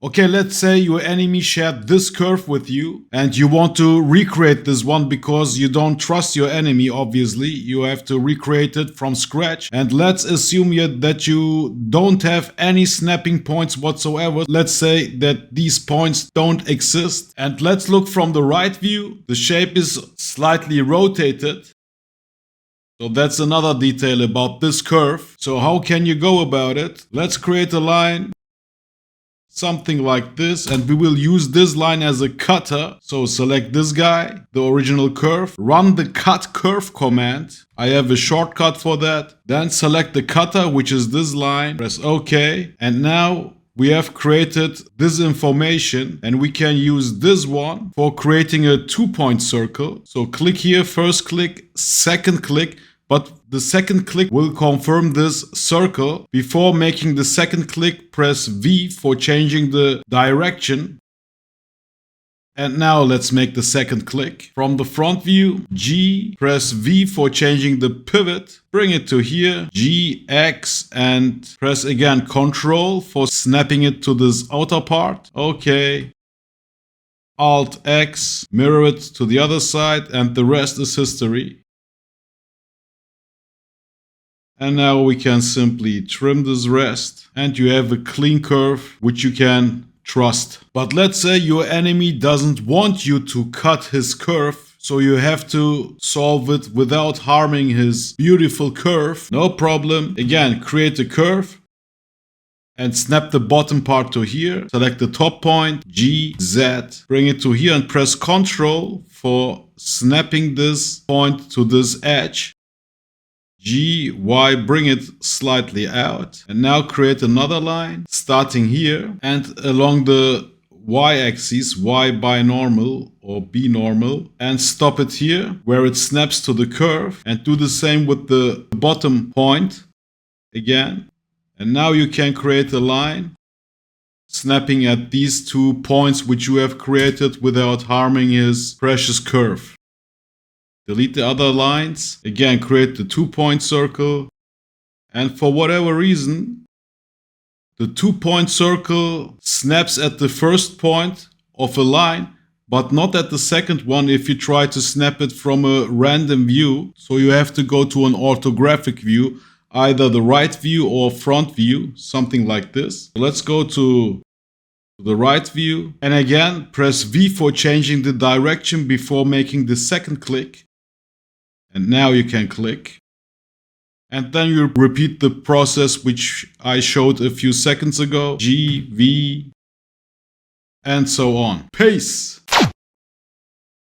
Okay, let's say your enemy shared this curve with you and you want to recreate this one because you don't trust your enemy, obviously. You have to recreate it from scratch. And let's assume that you don't have any snapping points whatsoever. Let's say that these points don't exist. And let's look from the right view. The shape is slightly rotated. So that's another detail about this curve. So how can you go about it? Let's create a line. Something like this, and we will use this line as a cutter. So select this guy, the original curve, run the cut curve command. I have a shortcut for that. Then select the cutter, which is this line, press OK. And now we have created this information and we can use this one for creating a 2-point circle. So click here, first click, second click. But the second click will confirm this circle. Before making the second click, press V for changing the direction. And now let's make the second click. From the front view, G, press V for changing the pivot. Bring it to here, G, X, and press again Ctrl for snapping it to this outer part. Okay. Alt X, mirror it to the other side, and the rest is history. And now we can simply trim this rest and you have a clean curve which you can trust. But let's say your enemy doesn't want you to cut his curve, so you have to solve it without harming his beautiful curve. No problem. Again, create a curve and snap the bottom part to here. Select the top point, G, Z, bring it to here and press Ctrl for snapping this point to this edge. G, Y, bring it slightly out. And now create another line starting here and along the Y-axis, Y binormal or B-normal, and stop it here where it snaps to the curve, and do the same with the bottom point again. And now you can create a line snapping at these 2 points which you have created without harming his precious curve. Delete the other lines. Again, create the 2-point circle. And for whatever reason, the 2-point circle snaps at the first point of a line, but not at the second one if you try to snap it from a random view. So you have to go to an orthographic view, either the right view or front view, something like this. Let's go to the right view. And again, press V for changing the direction before making the second click. And now you can click. And then you repeat the process which I showed a few seconds ago. G, V, and so on. Peace!